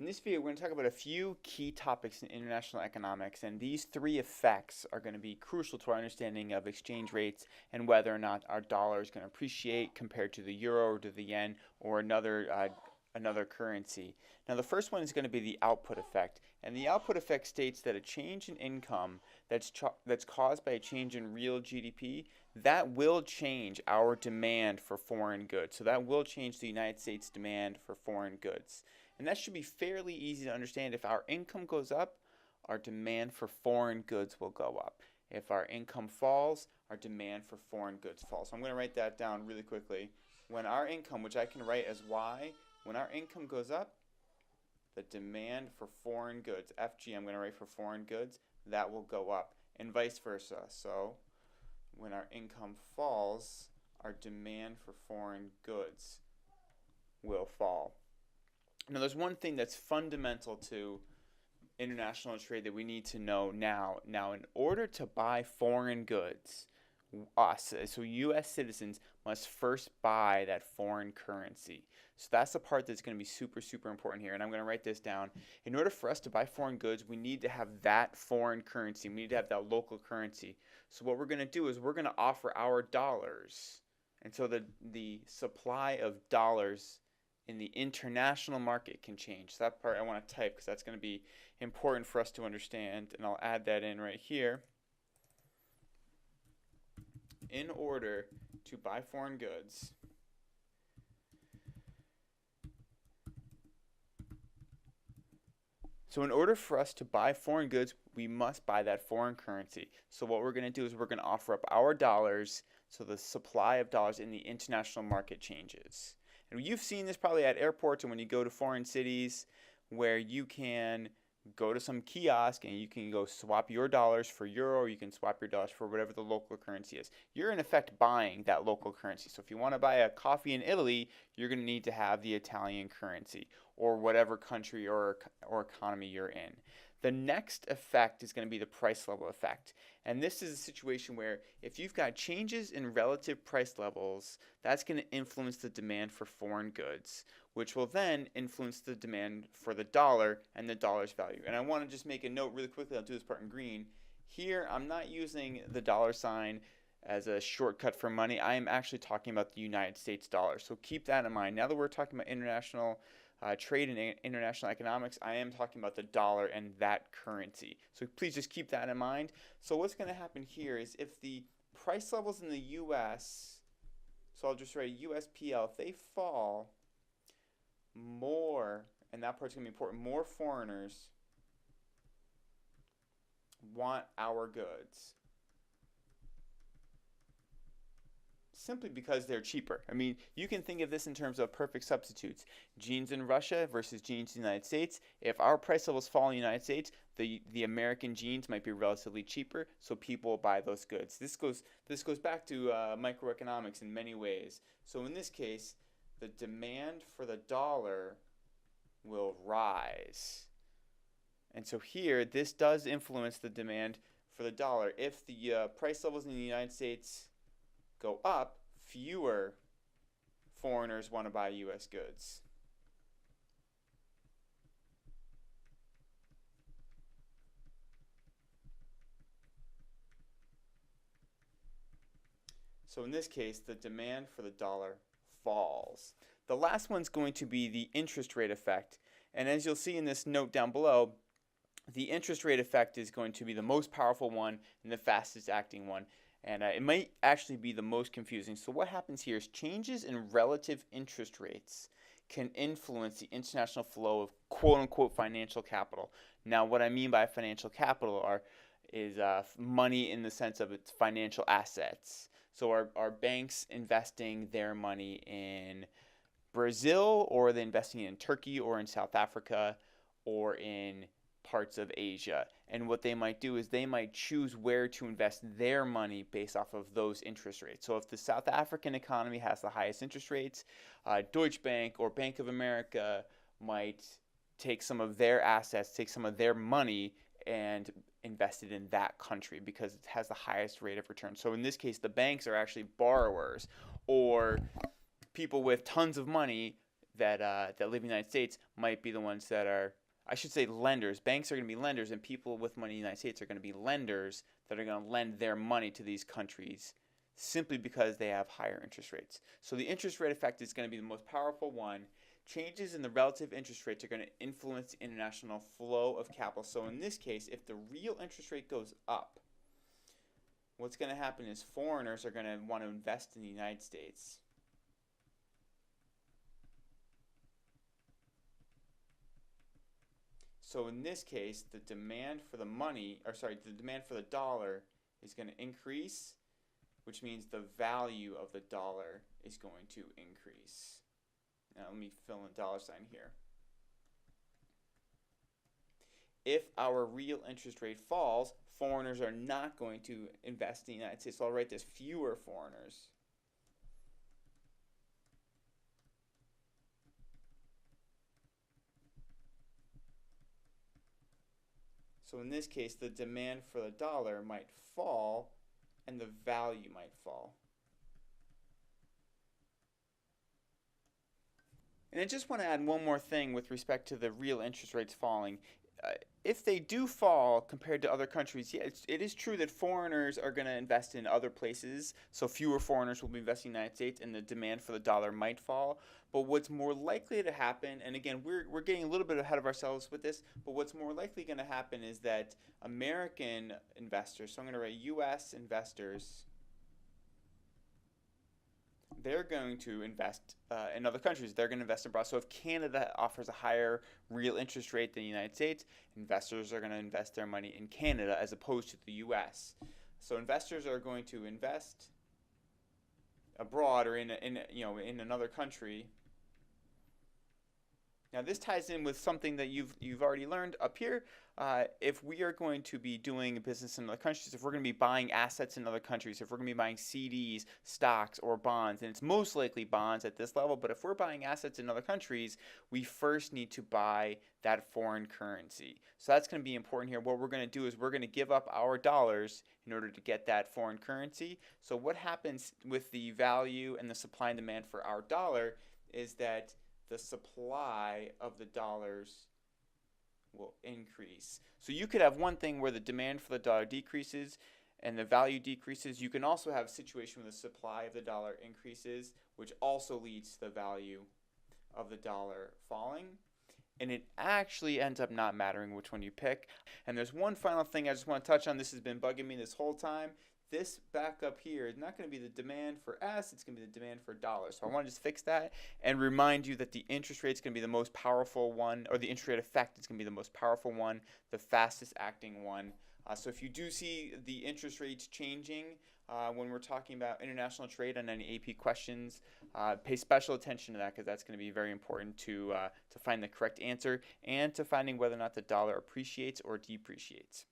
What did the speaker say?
In this video, we're going to talk about a few key topics in international economics, and these three effects are going to be crucial to our understanding of exchange rates and whether or not our dollar is going to appreciate compared to the euro or to the yen or another currency. Now, the first one is going to be the output effect, and the output effect states that a change in income that's caused by a change in real GDP, that will change our demand for foreign goods. So that will change the United States demand for foreign goods. And that should be fairly easy to understand. If our income goes up, our demand for foreign goods will go up. If our income falls, our demand for foreign goods falls. So I'm going to write that down really quickly. When our income, which I can write as Y, when our income goes up, the demand for foreign goods, FG, I'm going to write for foreign goods, that will go up, and vice versa. So when our income falls, our demand for foreign goods will fall. Now, there's one thing that's fundamental to international trade that we need to know now. Now, in order to buy foreign goods, so U.S. citizens must first buy that foreign currency. So that's the part that's going to be super, super important here. And I'm going to write this down. In order for us to buy foreign goods, we need to have that foreign currency. We need to have that local currency. So what we're going to do is we're going to offer our dollars. And so the supply of dollars in the international market can change. So that part I want to type because that's going to be important for us to understand. And I'll add that in right here. In order to buy foreign goods, so in order for us to buy foreign goods, we must buy that foreign currency. So what we're going to do is we're going to offer up our dollars so the supply of dollars in the international market changes. And you've seen this probably at airports and when you go to foreign cities where you can go to some kiosk and you can go swap your dollars for euro, or you can swap your dollars for whatever the local currency is. You're in effect buying that local currency. So if you want to buy a coffee in Italy, you're going to need to have the Italian currency or whatever country or economy you're in. The next effect is going to be the price level effect. And this is a situation where if you've got changes in relative price levels, that's going to influence the demand for foreign goods, which will then influence the demand for the dollar and the dollar's value. And I want to just make a note really quickly. I'll do this part in green. Here, I'm not using the dollar sign as a shortcut for money. I am actually talking about the United States dollar. So keep that in mind. Now that we're talking about international trade and international economics, I am talking about the dollar and that currency. So please just keep that in mind. So what's going to happen here is if the price levels in the U.S., so I'll just write USPL, if they fall more, and that part's going to be important, more foreigners want our goods. Simply because they're cheaper. I mean, you can think of this in terms of perfect substitutes. Jeans in Russia versus jeans in the United States. If our price levels fall in the United States, the American jeans might be relatively cheaper, so people will buy those goods. This goes back to microeconomics in many ways. So in this case, the demand for the dollar will rise. And so here, this does influence the demand for the dollar. If the price levels in the United States go up, fewer foreigners want to buy U.S. goods. So in this case, the demand for the dollar falls. The last one's going to be the interest rate effect. And as you'll see in this note down below, the interest rate effect is going to be the most powerful one and the fastest acting one. And it might actually be the most confusing. So what happens here is changes in relative interest rates can influence the international flow of quote-unquote financial capital. Now, what I mean by financial capital is money in the sense of its financial assets. So are banks investing their money in Brazil, or are they investing in Turkey or in South Africa or in parts of Asia? And what they might do is they might choose where to invest their money based off of those interest rates. So if the South African economy has the highest interest rates, Deutsche Bank or Bank of America might take some of their assets, take some of their money and invest it in that country because it has the highest rate of return. So in this case, the banks are actually borrowers, or people with tons of money that live in the United States might be the ones that are, I should say, lenders. Banks are going to be lenders, and people with money in the United States are going to be lenders that are going to lend their money to these countries simply because they have higher interest rates. So the interest rate effect is going to be the most powerful one. Changes in the relative interest rates are going to influence the international flow of capital. So in this case, if the real interest rate goes up, what's going to happen is foreigners are going to want to invest in the United States. So in this case, the demand for the demand for the dollar is going to increase, which means the value of the dollar is going to increase. Now let me fill in a dollar sign here. If our real interest rate falls, foreigners are not going to invest in the United States. So I'll write this: fewer foreigners. So in this case, the demand for the dollar might fall and the value might fall. And I just want to add one more thing with respect to the real interest rates falling. If they do fall compared to other countries, yeah, it is true that foreigners are going to invest in other places, so fewer foreigners will be investing in the United States, and the demand for the dollar might fall. But what's more likely to happen, and again, we're getting a little bit ahead of ourselves with this, but what's more likely going to happen is that American investors, so I'm going to write U.S. investors, they're going to invest in other countries. They're going to invest abroad. So if Canada offers a higher real interest rate than the United States, investors are going to invest their money in Canada as opposed to the U.S. So investors are going to invest abroad or in another country. Now this ties in with something that you've already learned up here. If we are going to be doing business in other countries, if we're going to be buying assets in other countries, if we're going to be buying CDs, stocks, or bonds, and it's most likely bonds at this level, but if we're buying assets in other countries, we first need to buy that foreign currency. So that's going to be important here. What we're going to do is we're going to give up our dollars in order to get that foreign currency. So what happens with the value and the supply and demand for our dollar is that the supply of the dollars will increase. So you could have one thing where the demand for the dollar decreases and the value decreases. You can also have a situation where the supply of the dollar increases, which also leads to the value of the dollar falling. And it actually ends up not mattering which one you pick. And there's one final thing I just want to touch on. This has been bugging me this whole time. This back up here is not going to be the demand for S, it's going to be the demand for dollars. So I want to just fix that and remind you that the interest rate is going to be the most powerful one, or the interest rate effect is going to be the most powerful one, the fastest acting one. So if you do see the interest rates changing when we're talking about international trade on any AP questions, pay special attention to that, because that's going to be very important to find the correct answer and to finding whether or not the dollar appreciates or depreciates.